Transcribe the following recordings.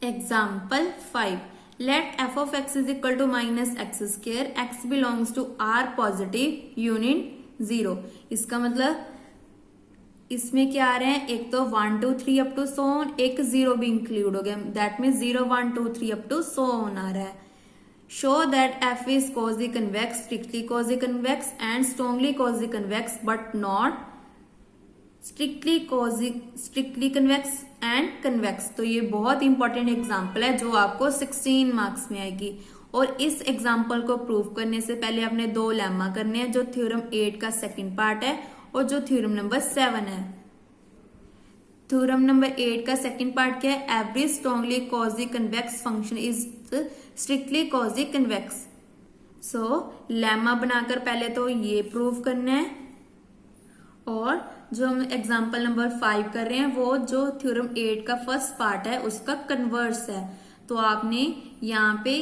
Example 5. Let f of x is equal to minus x square. X belongs to R positive union 0. इसका मतलब इसमें क्या आ रहे हैं, एक तो 1 2 3 अप टू सो ऑन, एक 0 भी इंक्लूड हो गया. That means 0 1 2 3 up to so on आ रहा है. Show that f is quasi convex, strictly quasi convex and strongly quasi convex but not strictly convex and convex. तो ये बहुत इंपॉर्टेंट एग्जाम्पल है जो आपको 16 मार्क्स में आएगी. और इस एग्जाम्पल को प्रूव करने से पहले आपने दो लेमा करने हैं, जो थ्योरम 8 का सेकंड पार्ट है और जो थ्योरम नंबर 7 है. थ्योरम नंबर 8 का सेकंड पार्ट क्या है? Every strongly quasi convex function is strictly quasi convex. So lemma बनाकर पहले तो ये प्रूव करना है, और जो हम एग्जाम्पल नंबर 5 कर रहे हैं वो जो थ्योरम 8 का फर्स्ट पार्ट है उसका कन्वर्स है. तो आपने यहाँ पे,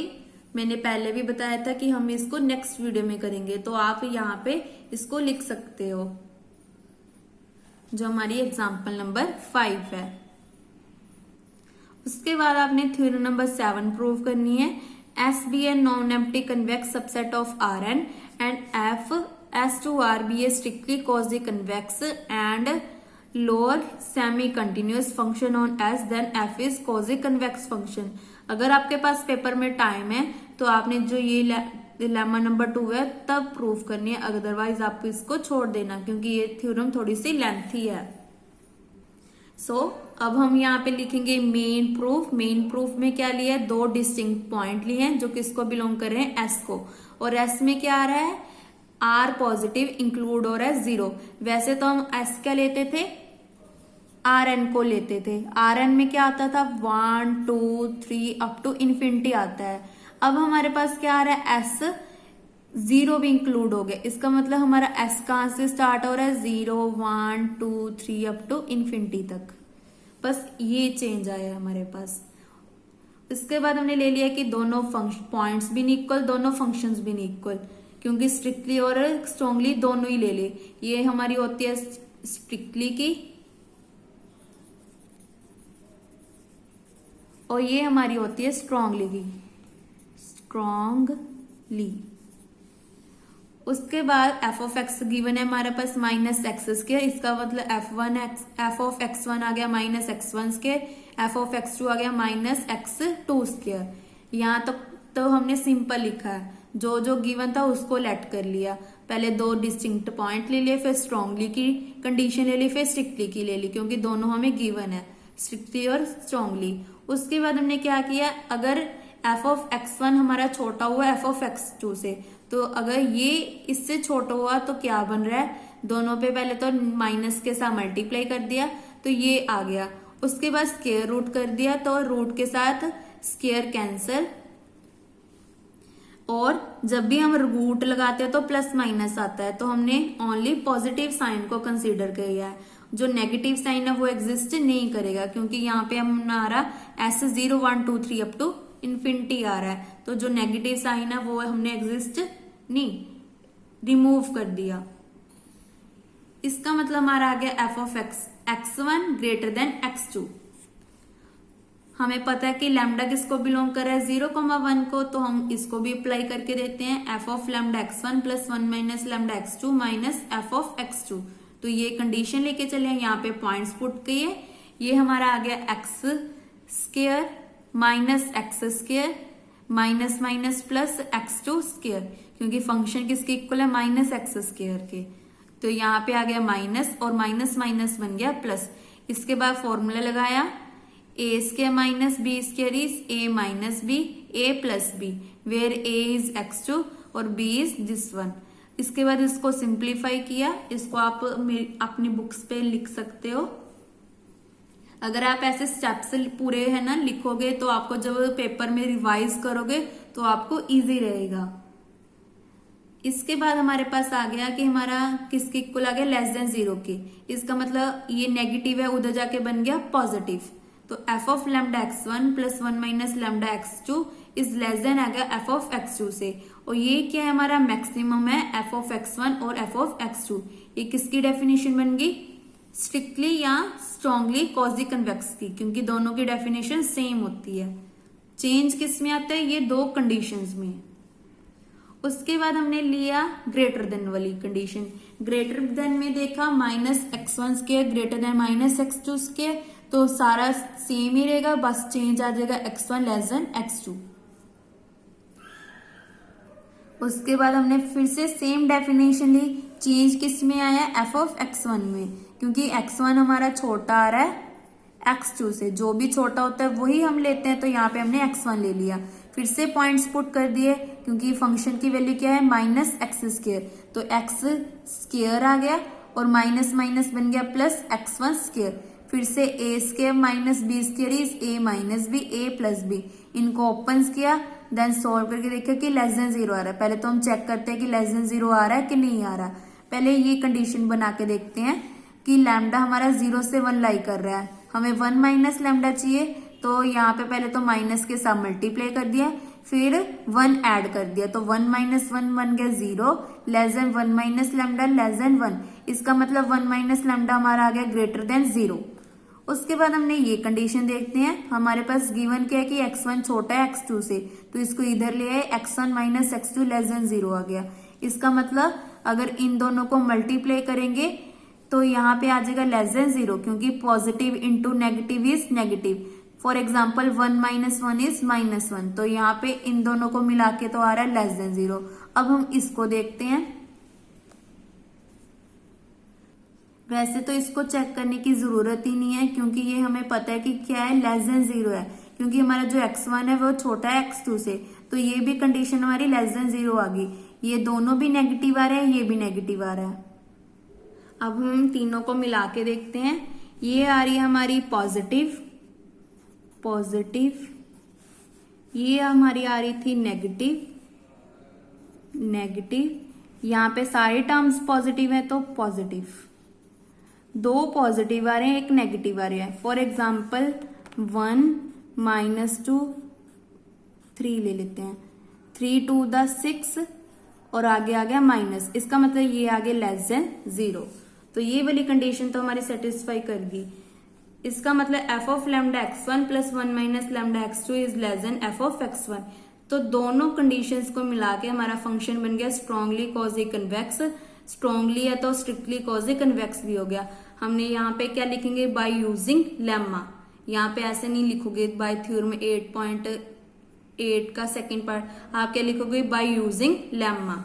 मैंने पहले भी बताया था कि हम इसको नेक्स्ट वीडियो में करेंगे, तो आप यहाँ पे इसको लिख सकते हो जो हमारी एग्जाम्पल नंबर 5 है. उसके बाद आपने थ्योरम नंबर 7 प्रूव करनी है. S be an non empty convex subset of R N and F S to R be a strictly quasi convex and lower semi continuous function on S, then F is quasi convex function. अगर आपके पास paper में time है तो आपने जो ये lemma number 2 है तब प्रूव करनी है, अदरवाइज आप इसको छोड़ देना क्योंकि ये थ्योरम थोड़ी सी लेंथी है. सो अब हम यहाँ पे लिखेंगे मेन प्रूफ. मेन प्रूफ में क्या लिया है? दो डिस्टिंक्ट पॉइंट लिए हैं जो किसको बिलोंग कर रहे हैं? S को. और S में क्या आ रहा है? R पॉजिटिव इंक्लूड हो रहा है 0. वैसे तो हम S क्या लेते थे? RN को लेते थे. RN में क्या आता था? 1 2 3 अप टू इन्फिनिटी आता है. अब हमारे पास क्या आ रहा है? S 0 भी इंक्लूड हो गया. इसका मतलब हमारा S कहां से स्टार्ट हो रहा है? 0 1 2 3 अप टू इन्फिनिटी तक. बस ये चेंज आया है हमारे पास. इसके बाद हमने ले लिया कि दोनों पॉइंट्स भी नहीं इक्वल, दोनों फंक्शंस भी नहीं इक्वल, क्योंकि स्ट्रिक्टली और स्ट्रॉन्गली दोनों ही ले ले. ये हमारी होती है स्ट्रिक्टली की और ये हमारी होती है स्ट्रॉन्गली की. स्ट्रॉन्गली. उसके बाद एफ ऑफ एक्स गिवन है हमारे पास माइनस एक्स स्क्वायर. इसका मतलब एफ ऑफ एक्स वन आ गया minus x one square, f of x two आ गया माइनस एक्स टू स्क्वायर. यहाँ तक तो हमने सिंपल लिखा है, जो जो गिवन था उसको लेट कर लिया. पहले दो डिस्टिंक्ट पॉइंट ले लिए, फिर स्ट्रॉन्गली की कंडीशन ले ली, फिर स्ट्रिक्टली की ले ली, क्योंकि दोनों हमें गिवन है, स्ट्रिक्टली और स्ट्रॉन्गली. उसके बाद हमने क्या किया? अगर एफ ऑफ एक्स वन हमारा छोटा हुआ एफ ऑफ एक्स टू से, तो अगर ये इससे छोटा हुआ तो क्या बन रहा है? दोनों पे पहले तो माइनस के साथ मल्टीप्लाई कर दिया तो ये आ गया. उसके बाद स्क्वायर रूट कर दिया तो रूट के साथ स्क्वायर कैंसल. और जब भी हम रूट लगाते हैं तो प्लस माइनस आता है, तो हमने ओनली पॉजिटिव साइन को कंसीडर किया है. जो नेगेटिव साइन है वो एग्जिस्ट नहीं करेगा, क्योंकि यहाँ पे हमारा S 0 1 2 3 अप टू इन्फिनिटी आ रहा है, तो जो नेगेटिव साइन है वो हमने एग्जिस्ट नहीं, रिमूव कर दिया. इसका मतलब हमारा आ गया f of x x1 greater than x2. हमें पता है कि लैम्डा किसको बिलोंग कर रहा है? 0,1 को, तो हम इसको भी अप्लाई करके देते हैं. F of lambda x1 plus 1 minus lambda x2 minus F of x2. तो ये कंडीशन लेके चले, यहाँ पे पॉइंट्स पुट किए. ये हमारा आ गया x square minus x square minus minus plus x2 square, क्योंकि फंक्शन किसके इक्वल है? माइनस एक्स स्क्वायर के. तो यहाँ पे आ गया माइनस और माइनस माइनस बन गया प्लस. इसके बाद फॉर्मूला लगाया, a square minus b square is a minus b a plus b, where a is x2 और b इज दिस वन. इसके बाद इसको सिंप्लीफाई किया. इसको आप अपनी बुक्स पे लिख सकते हो. अगर आप ऐसे स्टेप्स पूरे है ना लिखोगे तो आपको जब पेपर में रिवाइज करोगे तो आपको इजी रहेगा. इसके बाद हमारे पास आ गया कि हमारा किसके इक्वल आ गया? लेस देन 0 के. इसका मतलब ये नेगेटिव है, उधर जाके बन गया पॉजिटिव. तो f of lambda x1 plus 1 minus lambda x2 is less than आ गया एफ ऑफ x2 से. और ये क्या है? हमारा मैक्सिमम है एफ ऑफ x1 और एफ ऑफ x2. ये किसकी डेफिनेशन बन गई? स्ट्रिक्टली या स्ट्रॉन्गली कॉजी कन्वेक्स की, क्योंकि दोनों की डेफिनेशन सेम होती है। चेंज किस में आता है, ये दो कंडीशंस में। उसके बाद हमने लिया ग्रेटर देन वाली कंडीशन। ग्रेटर देन में देखा -x1 square greater than -x2 square, तो सारा सेम ही रहेगा, बस चेंज आ जाएगा x1 लेस देन x2। उसके बाद हमने फिर से सेम डेफिनेशन ली, चेंज किस में आया, f(x1) में, क्योंकि x1 हमारा छोटा आ रहा है x2 से, जो भी छोटा होता है वही हम लेते हैं, तो यहाँ पे हमने x1 ले लिया। फिर से पॉइंट्स पुट कर दिए, क्योंकि फंक्शन की वैल्यू क्या है, -x², तो x स्क्वायर आ गया और माइनस माइनस बन गया +x1 स्क्वायर। फिर से a square minus b square is a minus b, a plus b, इनको ओपन किया, देन सॉल्व करके देखा कि लेस देन 0 आ रहा है। पहले तो हम चेक करते हैं कि लेस देन 0 आ रहा है कि नहीं आ रहा। पहले ये कंडीशन बना के देखते हैं कि लैम्डा हमारा 0 से 1 लाई कर रहा है, हमें 1 माइनस लैम्डा चाहिए, तो यहाँ पे पहले तो माइनस के साथ मल्टीप्लाई कर दिया, फिर 1 ऐड कर दिया, तो 1 माइनस 1 बन गया 0, less than 1 minus lambda less than 1, इसका मतलब 1 माइनस लैम्डा हमारा आ गया ग्रेटर देन 0। उसके बाद हमने ये कंडीशन देखते हैं, हमारे पास गिवन क्या है कि x1 छोटा है x2 से, तो इसको इधर ले आए, x1 minus x2 less than 0 आ गया। इसका मतलब अगर इन दोनों को मल्टीप्लाई करेंगे तो यहाँ पे आ जाएगा लेस देन 0, क्योंकि positive into negative is negative. For example 1 minus 1 is -1, तो यहाँ पे इन दोनों को मिला के तो आ रहा है लेस देन 0। अब हम इसको देखते हैं। वैसे तो इसको चेक करने की जरूरत ही नहीं है, क्योंकि ये हमें पता है कि क्या है, लेस देन 0 है, क्योंकि हमारा जो x1 है वो छोटा है x2 से, तो ये भी कंडीशन हमारी लेस देन 0 आ गई। ये दोनों भी नेगेटिव आ रहे हैं, ये भी नेगेटिव आ रहा है। अब हम तीनों को मिला के देखते हैं। ये आ रही है हमारी पॉजिटिव, ये हमारी आ रही थी नेगेटिव, यहाँ पे सारे टर्म्स पॉजिटिव है तो पॉजिटिव, दो पॉजिटिव आ रहे हैं, एक नेगेटिव आ रहा है। फॉर एग्जाम्पल 1 -2 3 ले लेते हैं, 3 2 द 6 और आगे आ गया माइनस, इसका मतलब ये आगे लेस देन 0, तो ये वाली कंडीशन तो हमारी सेटिस्फाई कर गई। इसका मतलब f of lambda x1 plus 1 minus lambda x2 is less then f of x1, तो दोनों कंडीशंस को मिला के हमारा फंक्शन बन गया स्ट्रॉन्गली कॉजी कन्वेक्स। स्ट्रॉन्गली है तो स्ट्रिक्टली कॉजी कन्वेक्स भी हो गया। हमने यहाँ पे क्या लिखेंगे, बाय यूजिंग लेम्मा, यहाँ पे ऐसे नहीं लिखोगे बाय थ्योरम 8.8 का सेकेंड पार्ट, आप क्या लिखोगे, बाय यूजिंग लेम्मा।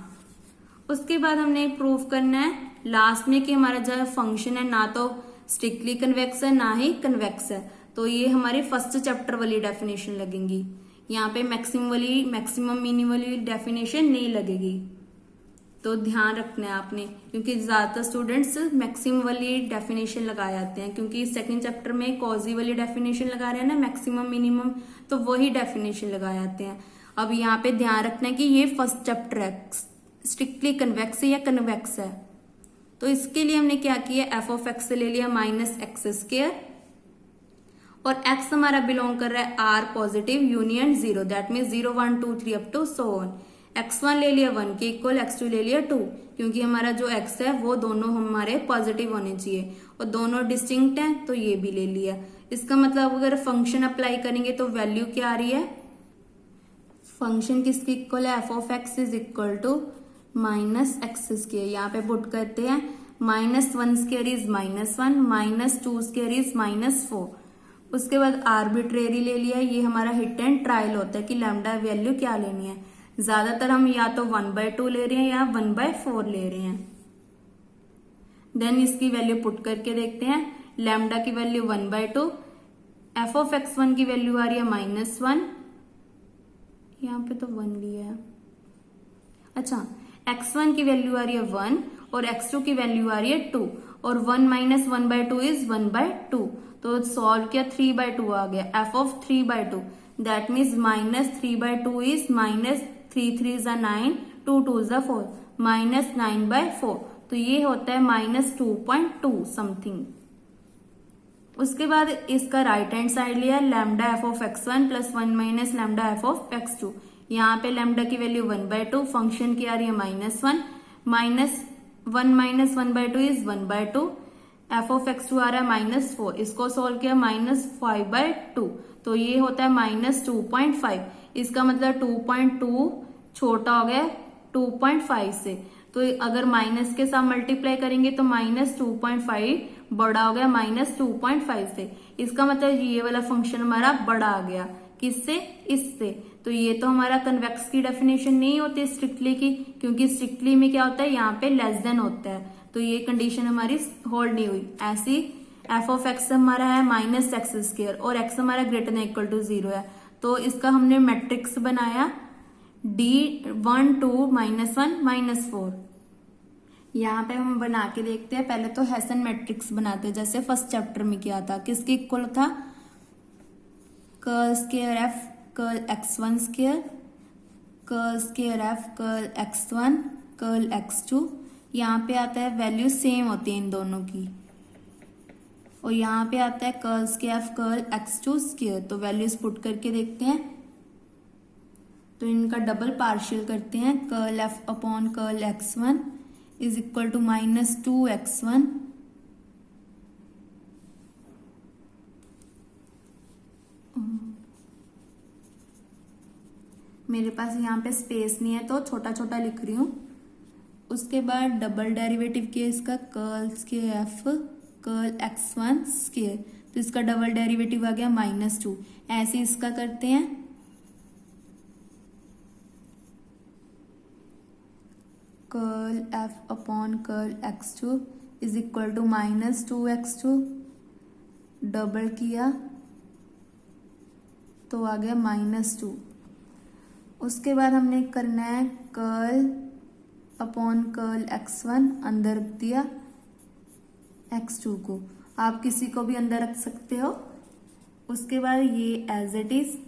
उसके बाद हमने प्रूव करना है लास्ट में कि हमारा जो फंक्शन है ना तो स्ट्रिक्टली कन्वेक्स है ना ही कन्वेक्स है, तो ये हमारी फर्स्ट चैप्टर वाली डेफिनेशन लगेंगी। यहाँ पे मैक्सिमम मिनिमम वाली डेफिनेशन नहीं लगेगी, तो ध्यान रखना है आपने, क्योंकि ज्यादातर स्टूडेंट्स मैक्सिमम वाली डेफिनेशन लगाए जाते हैं, क्योंकि सेकंड चैप्टर में कॉजी वाली डेफिनेशन लगा रहे हैं ना, मैक्सिमम मिनिमम, तो वही डेफिनेशन लगाए जाते हैं। अब यहाँ पे ध्यान रखना है कि ये फर्स्ट चैप्टर है, स्ट्रिक्टली कन्वेक्स या कन्वेक्स है, तो इसके लिए हमने क्या किया, f ऑफ x से ले लिया -x², और x हमारा बिलोंग कर रहा है r positive union 0, that mean 0 1 2 3 up to so on. x1 ले लिया 1 के इक्वल, x2 ले लिया 2, क्योंकि हमारा जो x है वो दोनों हमारे पॉजिटिव होने चाहिए और दोनों डिस्टिंक्ट हैं, तो ये भी ले लिया। इसका मतलब अगर फंक्शन अप्लाई करेंगे तो वैल्यू क्या आ रही है, फंक्शन किसके इक्वल है, f of x is equal to -x², यहाँ पे पुट करते हैं, -1² इज -1, -2² इज -4। उसके बाद आर्बिट्रेरी ले लिया, ये हमारा हिट एंड ट्रायल होता है कि लैम्डा वैल्यू क्या लेनी है। ज्यादातर हम या तो 1/2 ले रहे हैं या 1/4 ले रहे हैं। देन इसकी वैल्यू पुट करके देखते हैं, लैम्डा की वैल्यू 1/2, f ऑफ x1 की वैल्यू आ रही है -1, यहाँ पे तो 1 लिया है, अच्छा x1 की वैल्यू आ रही है 1 और x2 की वैल्यू आ रही है 2, और 1 माइनस 1/2 इज 1/2, तो सॉल्व किया 3/2 आ गया, f of 3/2, that means -3/2 is -3 3 9, 2 2 4, -9/4, तो ये होता है -2.2 समथिंग। उसके बाद इसका राइट हैंड साइड लिया, lambda f of x1 plus 1 minus lambda f of x2, यहाँ पे लैम्डा की वैल्यू 1/2, फंक्शन की आ रही है -1, -1 minus 1/2 is 1/2, f of x two आ रहा है -4, इसको सोल्व किया -5/2, तो ये होता है -2.5। इसका मतलब 2.2 छोटा हो गया 2.5 से, तो अगर माइनस के साथ मल्टीप्लाई करेंगे तो -2.5 बड़ा हो गया -2.5 से। इसका मतलब ये वाला फंक्शन हमारा बड़ा आ गया, किससे? इससे। तो ये तो हमारा कन्वेक्स की डेफिनेशन नहीं होती स्ट्रिक्टली की, क्योंकि स्ट्रिक्टली में क्या होता है, यहाँ पे लेस देन होता है, तो ये कंडीशन हमारी होल्ड नहीं हुई। ऐसी एफ ऑफ एक्स हमारा है -x² और x हमारा ग्रेटर देन इक्वल टू 0 है, तो इसका हमने मैट्रिक्स बनाया D1 2 -1 -4। यहाँ पे हम बना के देखते हैं। पहले तो हेसन मैट्रिक्स बनाते हैं, जैसे फर्स्ट चैप्टर में किया था। किसके इक्वल था? Curl square F curl x1 square, curl square F curl x1 curl x2। यहाँ पे आता है वैल्यू सेम होती है इन दोनों की, और यहाँ पे आता है curl square F curl x2 square. तो वैल्यूज पुट करके देखते हैं, तो इनका डबल पार्शियल करते हैं। Curl F upon curl x1 is equal to -2x1 मेरे पास यहाँ पे स्पेस नहीं है तो छोटा छोटा लिख रही हूं। उसके बाद डबल डेरिवेटिव किया इसका, curl square F curl x1 square, तो इसका डबल डेरिवेटिव आ गया -2। ऐसे इसका करते हैं, curl F upon curl x2 is equal to -2x2, double किया तो आ गया -2। उसके बाद हमने करना है कर्ल अपॉन कर्ल x1, अंदर रख दिया x2 को, आप किसी को भी अंदर रख सकते हो। उसके बाद ये एज इट इज,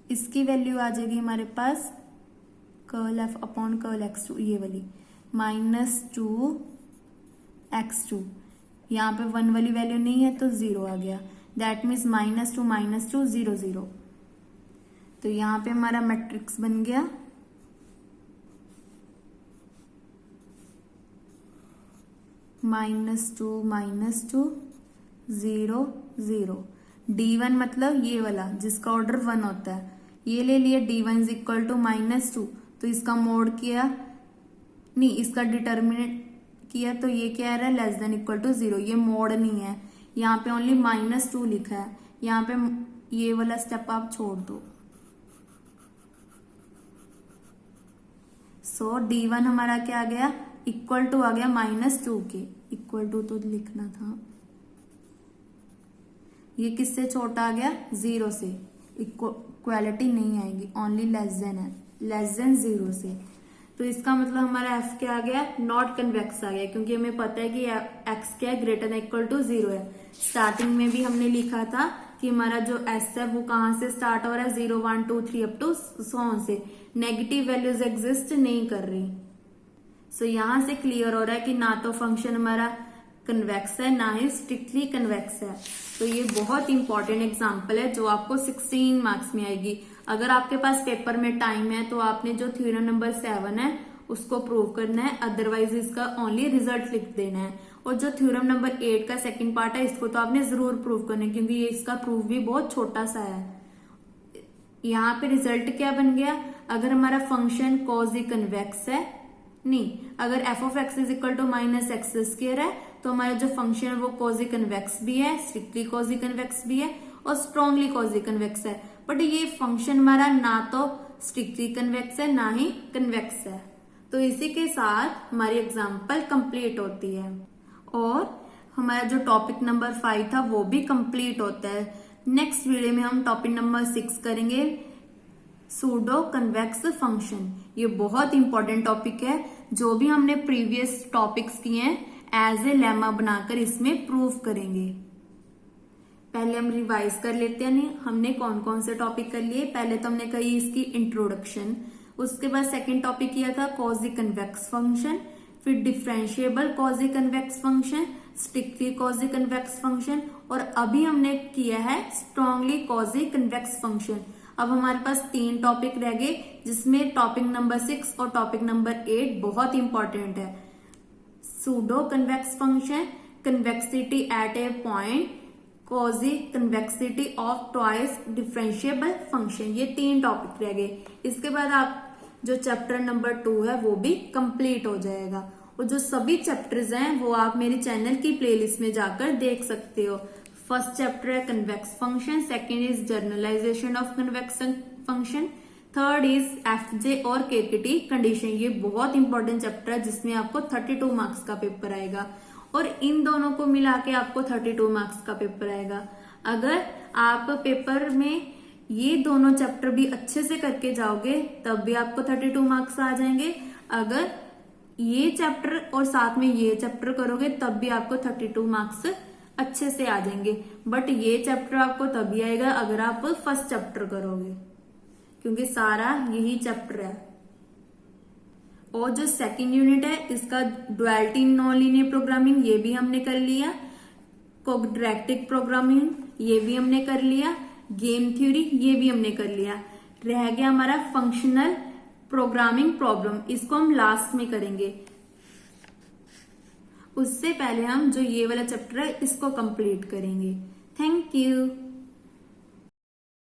इसकी वैल्यू आ जाएगी हमारे पास curl F upon curl x2, ये वाली -2x2। यहाँ पे 1 वाली वैल्यू नहीं है तो 0 आ गया, दैट मीन्स -2 0 0। तो यहाँ पे हमारा मैट्रिक्स बन गया -2 0 0। D1 मतलब ये वाला जिसका ऑर्डर 1 होता है, ये ले लिया। D1 इज इक्वल टू -2, तो इसका मोड किया नहीं, इसका डिटर्मिनेंट किया, तो ये क्या आ रहा है, लेस देन इक्वल टू 0। ये मोड नहीं है, यहाँ पे ओनली -2 लिखा है। यहाँ पे ये वाला स्टेप आप छोड़ दो। सो D1 हमारा क्या आ गया, इक्वल टू आ गया -2 के, इक्वल टू तो लिखना था, ये किससे छोटा आ गया, 0 से। इक्वालिटी नहीं आएगी, ओनली लेस देन है, लेस देन 0 से। तो इसका मतलब हमारा f क्या आ गया, नॉट कन्वेक्स आ गया, क्योंकि हमें पता है कि x क्या है, ग्रेटर देन इक्वल टू 0 है। स्टार्टिंग में भी हमने लिखा था कि हमारा जो s है वो कहाँ से स्टार्ट हो रहा है, 0 1 2 3 अप टू सो ऑन से, नेगेटिव वैल्यूज एग्जिस्ट नहीं कर रही। सो यहां से क्लियर हो रहा है कि ना तो फंक्शन हमारा कन्वेक्स है, ना ही स्ट्रिक्टली कन्वेक्स है। तो ये बहुत इंपॉर्टेंट एग्जांपल है जो आपको 16 मार्क्स में आएगी। अगर आपके पास पेपर में टाइम है तो आपने जो थ्योरम नंबर 7 है उसको प्रूव करना है, अदरवाइज इसका ओनली रिजल्ट लिख देना है। और जो थ्योरम नंबर 8 का सेकंड पार्ट है इसको तो आपने जरूर प्रूव करना है, क्योंकि ये इसका प्रूफ भी बहुत छोटा सा है। यहाँ पे रिजल्ट क्या बन गया, अगर हमारा फंक्शन कॉजी कन्वेक्स है, नहीं, अगर F of X is equal to -x² है तो हमारा जो फंक्शन है वो कॉजी कन्वेक्स भी है, स्ट्रिक्टली कॉजी कन्वेक्स भी है और स्ट्रॉन्गली कॉजी कन्वेक्स है। बट ये फंक्शन हमारा ना तो स्ट्रिक्टली कन्वेक्स है ना ही कन्वेक्स है। तो इसी के साथ हमारी एग्जाम्पल कंप्लीट होती है और हमारा जो टॉपिक नंबर 5 था वो भी कंप्लीट होता है। नेक्स्ट वीडियो में हम टॉपिक नंबर 6 करेंगे, सूडो कन्वेक्स फंक्शन। ये बहुत इंपॉर्टेंट टॉपिक है, जो भी हमने प्रीवियस टॉपिक्स किए हैं एज ए लेमा बनाकर इसमें प्रूव करेंगे। पहले हम रिवाइज कर लेते हैं, हमने कौन कौन से टॉपिक कर लिए। पहले तो हमने कही इसकी इंट्रोडक्शन, उसके बाद सेकंड टॉपिक किया था कॉजी कन्वेक्स फंक्शन, फिर differentiable quasi convex function, strictly quasi convex function, और अभी हमने किया है स्ट्रॉन्गली कॉजी कन्वेक्स फंक्शन। अब हमारे पास 3 टॉपिक रह गए, जिसमें टॉपिक नंबर 6 और टॉपिक नंबर 8 बहुत इंपॉर्टेंट है। Pseudo convex function, convexity at a point, quasi convexity of twice differentiable function. ये 3 टॉपिक रह गए। इसके बाद आप जो चैप्टर नंबर 2 है वो भी कंप्लीट हो जाएगा। और जो सभी चैप्टर्स हैं वो आप मेरी चैनल की प्लेलिस्ट में जाकर देख सकते हो। फर्स्ट चैप्टर है convex function, second is generalization of convex function, third is FJ और केकेटी कंडीशन। ये बहुत इंपॉर्टेंट चैप्टर है जिसमें आपको 32 मार्क्स का पेपर आएगा और इन दोनों को मिला के आपको 32 मार्क्स का पेपर आएगा। अगर आप पेपर में ये दोनों चैप्टर भी अच्छे से करके जाओगे तब भी आपको 32 मार्क्स आ जाएंगे। अगर ये चैप्टर और साथ में ये चैप्टर करोगे तब भी आपको 32 मार्क्स अच्छे से आ जाएंगे। बट ये चैप्टर आपको तभी आएगा अगर आप फर्स्ट चैप्टर करोगे, क्योंकि सारा यही चैप्टर है। और जो सेकंड यूनिट है इसका duality in non linear programming, ये भी हमने कर लिया। क्वाड्रेटिक प्रोग्रामिंग ये भी हमने कर लिया। गेम थ्योरी ये भी हमने कर लिया। रह गया हमारा फंक्शनल प्रोग्रामिंग प्रॉब्लम, इसको हम लास्ट में करेंगे। उससे पहले हम जो ये वाला चैप्टर है इसको कंप्लीट करेंगे। Thank you.